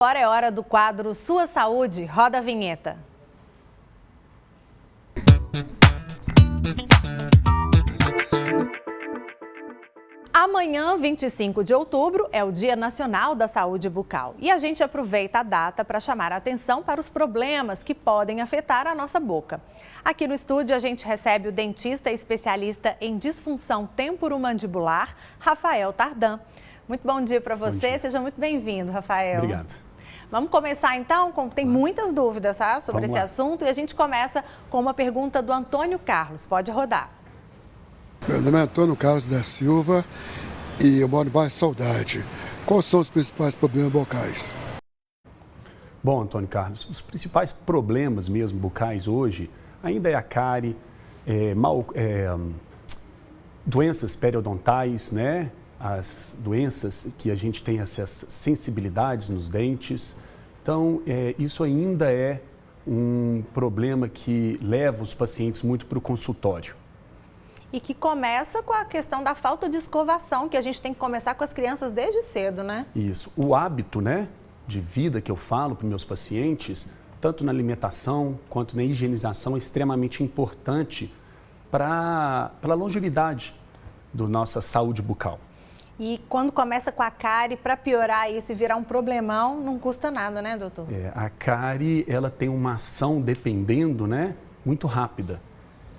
Agora é hora do quadro Sua Saúde, roda a vinheta. Amanhã, 25 de outubro, é o Dia Nacional da Saúde Bucal. E a gente aproveita a data para chamar a atenção para os problemas que podem afetar a nossa boca. Aqui no estúdio, a gente recebe o dentista especialista em disfunção temporomandibular, Rafael Tardan. Muito bom dia para você, seja muito bem-vindo, Rafael. Obrigado. Vamos começar então, tem muitas dúvidas sobre esse assunto, e a gente começa com uma pergunta do Antônio Carlos. Pode rodar. Meu nome é Antônio Carlos da Silva e eu moro no bairro Saudade. Quais são os principais problemas bucais? Bom, Antônio Carlos, os principais problemas mesmo bucais hoje ainda é a cárie, doenças periodontais, né? As doenças que a gente tem essas sensibilidades nos dentes. Então, isso ainda é um problema que leva os pacientes muito para o consultório. E que começa com a questão da falta de escovação, que a gente tem que começar com as crianças desde cedo, né? Isso. O hábito, né, de vida que eu falo para os meus pacientes, tanto na alimentação quanto na higienização, é extremamente importante para a longevidade da nossa saúde bucal. E quando começa com a cárie, para piorar isso e virar um problemão, não custa nada, né, doutor? A cárie, ela tem uma ação, dependendo, né, muito rápida.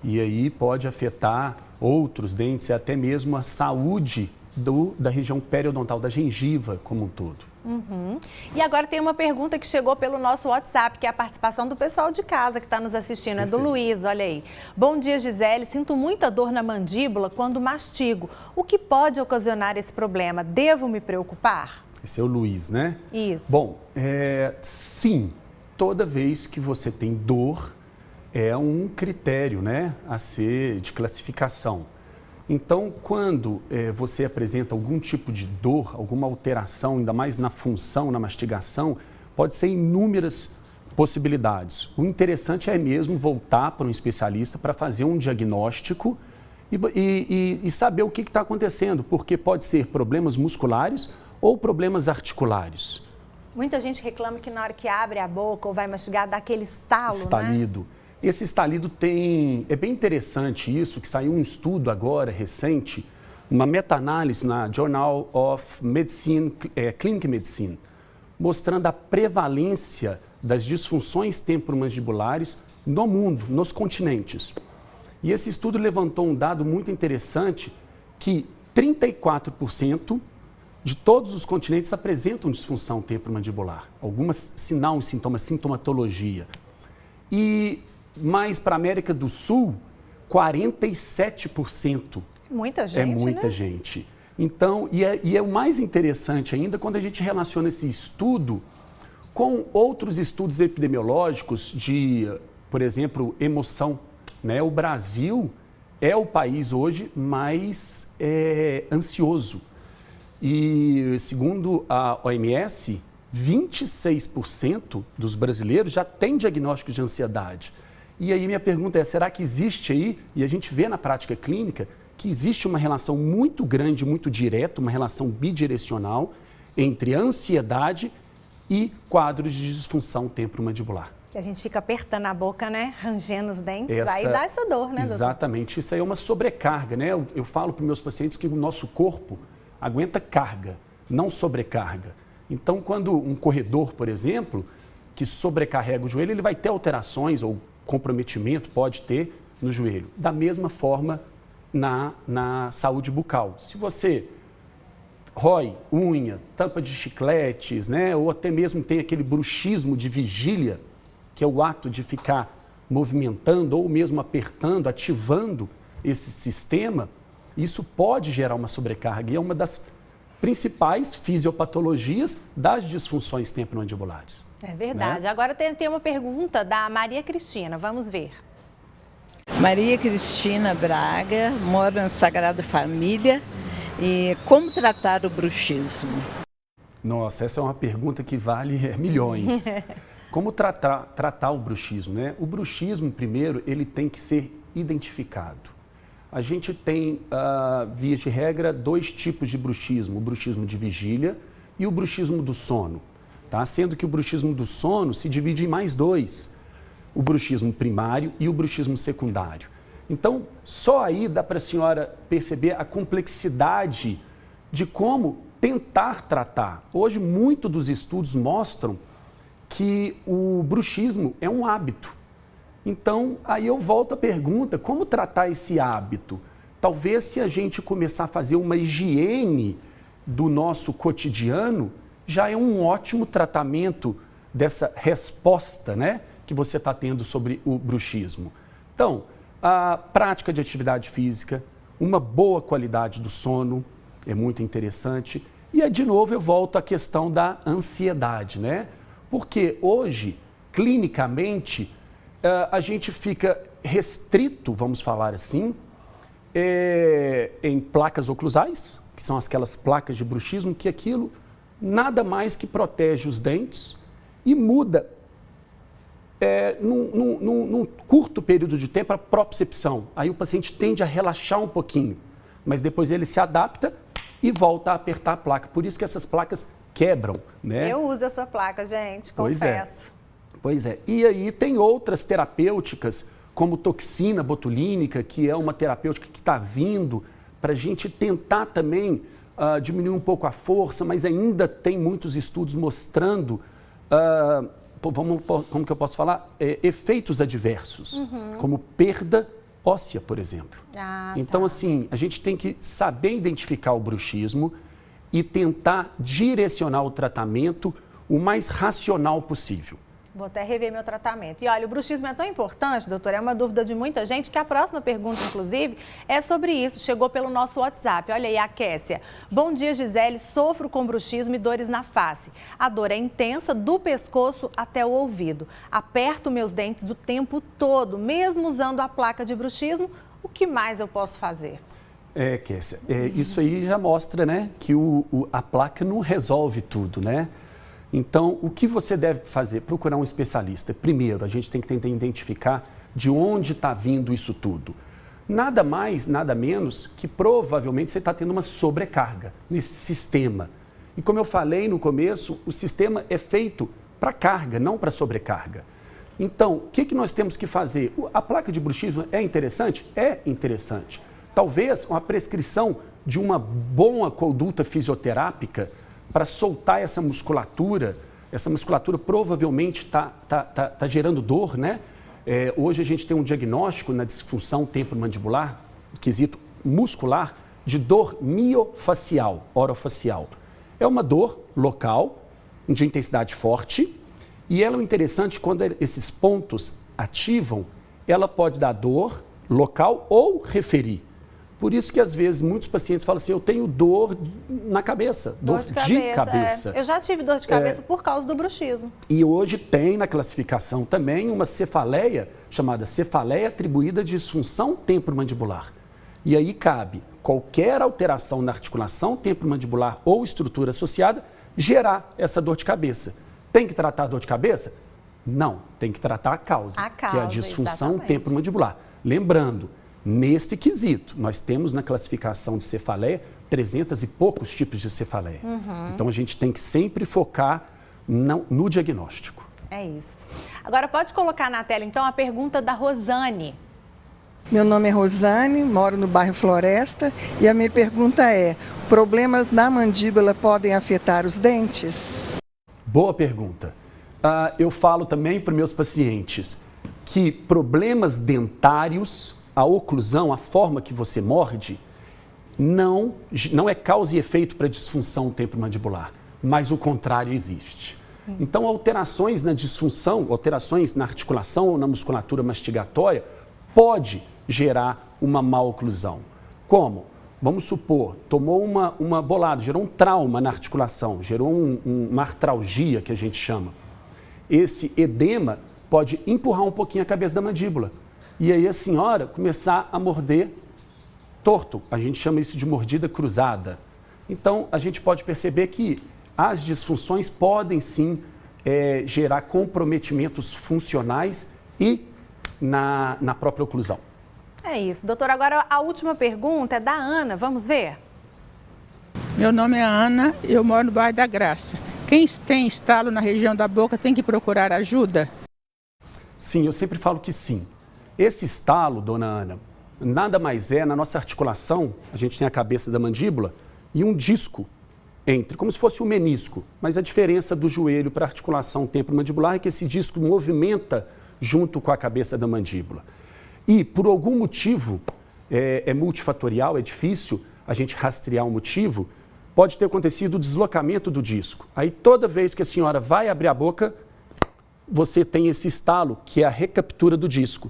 E aí pode afetar outros dentes e até mesmo a saúde da região periodontal, da gengiva como um todo. E agora tem uma pergunta que chegou pelo nosso WhatsApp, que é a participação do pessoal de casa que está nos assistindo. Perfeito. É do Luiz, olha aí. Bom dia, Gisele. Sinto muita dor na mandíbula quando mastigo. O que pode ocasionar esse problema? Devo me preocupar? Esse é o Luiz, né? Isso. Bom, sim, toda vez que você tem dor, é um critério, né, a ser de classificação. Então, quando você apresenta algum tipo de dor, alguma alteração, ainda mais na função, na mastigação, pode ser inúmeras possibilidades. O interessante é mesmo voltar para um especialista para fazer um diagnóstico e saber o que está acontecendo, porque pode ser problemas musculares ou problemas articulares. Muita gente reclama que na hora que abre a boca ou vai mastigar, dá aquele estalo, estalido. Né? Esse estalido é bem interessante isso, que saiu um estudo agora, recente, uma meta-análise na Journal of Medicine, Clinical Medicine, mostrando a prevalência das disfunções temporomandibulares no mundo, nos continentes. E esse estudo levantou um dado muito interessante, que 34% de todos os continentes apresentam disfunção temporomandibular, algumas sintomas, sintomatologia. E mais para a América do Sul, 47%. Muita gente, é muita gente. Então, e é o mais interessante ainda quando a gente relaciona esse estudo com outros estudos epidemiológicos de, por exemplo, emoção, né? O Brasil é o país hoje mais ansioso. E, segundo a OMS, 26% dos brasileiros já têm diagnóstico de ansiedade. E aí minha pergunta é, será que existe aí, e a gente vê na prática clínica, que existe uma relação muito grande, muito direta, uma relação bidirecional entre ansiedade e quadros de disfunção temporomandibular. Que a gente fica apertando a boca, né? Rangendo os dentes, aí dá essa dor, né, doutor? Exatamente, isso aí é uma sobrecarga, né? Eu falo para os meus pacientes que o nosso corpo aguenta carga, não sobrecarga. Então, quando um corredor, por exemplo, que sobrecarrega o joelho, ele vai ter alterações ou comprometimento, pode ter no joelho. Da mesma forma na saúde bucal. Se você rói unha, tampa de chicletes, né, ou até mesmo tem aquele bruxismo de vigília, que é o ato de ficar movimentando ou mesmo apertando, ativando esse sistema, isso pode gerar uma sobrecarga e é uma das principais fisiopatologias das disfunções temporomandibulares. É verdade. Né? Agora tem uma pergunta da Maria Cristina, vamos ver. Maria Cristina Braga, moro na Sagrada Família. E como tratar o bruxismo? Nossa, essa é uma pergunta que vale milhões. Como tratar o bruxismo, né? O bruxismo, primeiro, ele tem que ser identificado. A gente tem, via de regra, dois tipos de bruxismo. O bruxismo de vigília e o bruxismo do sono. tá? Sendo que o bruxismo do sono se divide em mais dois, o bruxismo primário e o bruxismo secundário. Então, só aí dá para a senhora perceber a complexidade de como tentar tratar. Hoje, muitos dos estudos mostram que o bruxismo é um hábito. Então, aí eu volto à pergunta, como tratar esse hábito? Talvez se a gente começar a fazer uma higiene do nosso cotidiano, já é um ótimo tratamento dessa resposta, né, que você está tendo sobre o bruxismo. Então, a prática de atividade física, uma boa qualidade do sono, é muito interessante. E aí, de novo, eu volto à questão da ansiedade, né? Porque hoje, clinicamente, a gente fica restrito, vamos falar assim, em placas oclusais, que são aquelas placas de bruxismo, que aquilo nada mais que protege os dentes e muda num curto período de tempo a propriocepção. Aí o paciente tende a relaxar um pouquinho, mas depois ele se adapta e volta a apertar a placa. Por isso que essas placas quebram, né? Eu uso essa placa, gente, confesso. Pois é. E aí tem outras terapêuticas, como toxina botulínica, que é uma terapêutica que está vindo para a gente tentar também diminuir um pouco a força, mas ainda tem muitos estudos mostrando, como que eu posso falar? Efeitos adversos, como perda óssea, por exemplo. Então, assim, a gente tem que saber identificar o bruxismo e tentar direcionar o tratamento o mais racional possível. Vou até rever meu tratamento. E olha, o bruxismo é tão importante, doutora, é uma dúvida de muita gente, que a próxima pergunta, inclusive, é sobre isso. Chegou pelo nosso WhatsApp. Olha aí, a Kessia. Bom dia, Gisele. Sofro com bruxismo e dores na face. A dor é intensa do pescoço até o ouvido. Aperto meus dentes o tempo todo, mesmo usando a placa de bruxismo. O que mais eu posso fazer? Kessia, isso aí já mostra, né, que a placa não resolve tudo, né? Então, o que você deve fazer? Procurar um especialista. Primeiro, a gente tem que tentar identificar de onde está vindo isso tudo. Nada mais, nada menos que provavelmente você está tendo uma sobrecarga nesse sistema. E como eu falei no começo, o sistema é feito para carga, não para sobrecarga. Então, o que nós temos que fazer? A placa de bruxismo é interessante? É interessante. Talvez uma prescrição de uma boa conduta fisioterápica para soltar essa musculatura provavelmente está gerando dor, né? Hoje a gente tem um diagnóstico na disfunção temporomandibular, quesito muscular, de dor miofacial, orofacial. É uma dor local, de intensidade forte, e ela é interessante quando esses pontos ativam, ela pode dar dor local ou referir. Por isso que, às vezes, muitos pacientes falam assim, eu tenho dor na cabeça, dor de cabeça. Eu já tive dor de cabeça por causa do bruxismo. E hoje tem na classificação também uma cefaleia, chamada cefaleia atribuída de disfunção temporomandibular. E aí cabe qualquer alteração na articulação temporomandibular ou estrutura associada gerar essa dor de cabeça. Tem que tratar a dor de cabeça? Não, tem que tratar a causa, que é a disfunção temporomandibular. Lembrando, neste quesito, nós temos na classificação de cefaleia 300 e poucos tipos de cefaleia. Então, a gente tem que sempre focar no diagnóstico. É isso. Agora, pode colocar na tela, então, a pergunta da Rosane. Meu nome é Rosane, moro no bairro Floresta e a minha pergunta é, problemas na mandíbula podem afetar os dentes? Boa pergunta. Eu falo também para meus pacientes que problemas dentários, a oclusão, a forma que você morde, não é causa e efeito para disfunção temporomandibular, mas o contrário existe. Então, alterações na disfunção, alterações na articulação ou na musculatura mastigatória, pode gerar uma má oclusão. Como? Vamos supor, tomou uma bolada, gerou um trauma na articulação, gerou uma artralgia, que a gente chama. Esse edema pode empurrar um pouquinho a cabeça da mandíbula. E aí a senhora começar a morder torto. A gente chama isso de mordida cruzada. Então, a gente pode perceber que as disfunções podem sim gerar comprometimentos funcionais e na própria oclusão. É isso. Doutora, agora a última pergunta é da Ana. Vamos ver? Meu nome é Ana, eu moro no bairro da Graça. Quem tem estalo na região da boca tem que procurar ajuda? Sim, eu sempre falo que sim. Esse estalo, dona Ana, nada mais é, na nossa articulação, a gente tem a cabeça da mandíbula e um disco entre, como se fosse um menisco, mas a diferença do joelho para a articulação temporomandibular é que esse disco movimenta junto com a cabeça da mandíbula. E, por algum motivo, é multifatorial, é difícil a gente rastrear um motivo, pode ter acontecido o deslocamento do disco. Aí, toda vez que a senhora vai abrir a boca, você tem esse estalo, que é a recaptura do disco.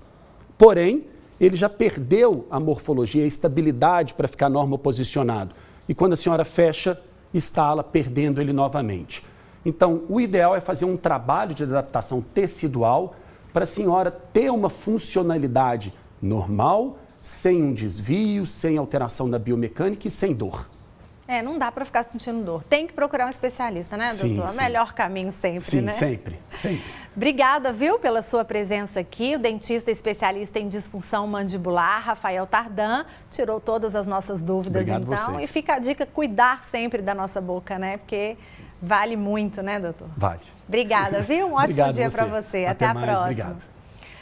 Porém, ele já perdeu a morfologia, a estabilidade para ficar normoposicionado. E quando a senhora fecha, estala, perdendo ele novamente. Então, o ideal é fazer um trabalho de adaptação tecidual para a senhora ter uma funcionalidade normal, sem um desvio, sem alteração da biomecânica e sem dor. Não dá para ficar sentindo dor. Tem que procurar um especialista, né, doutor? Sim. O melhor caminho sempre, sim, né? Sim, sempre. Obrigada, viu, pela sua presença aqui. O dentista especialista em disfunção mandibular, Rafael Tardan, tirou todas as nossas dúvidas, Obrigado então. vocês. E fica a dica, cuidar sempre da nossa boca, né? Porque vale muito, né, doutor? Vale. Obrigada, viu? Um ótimo dia para você. Até a mais, próxima. Obrigado.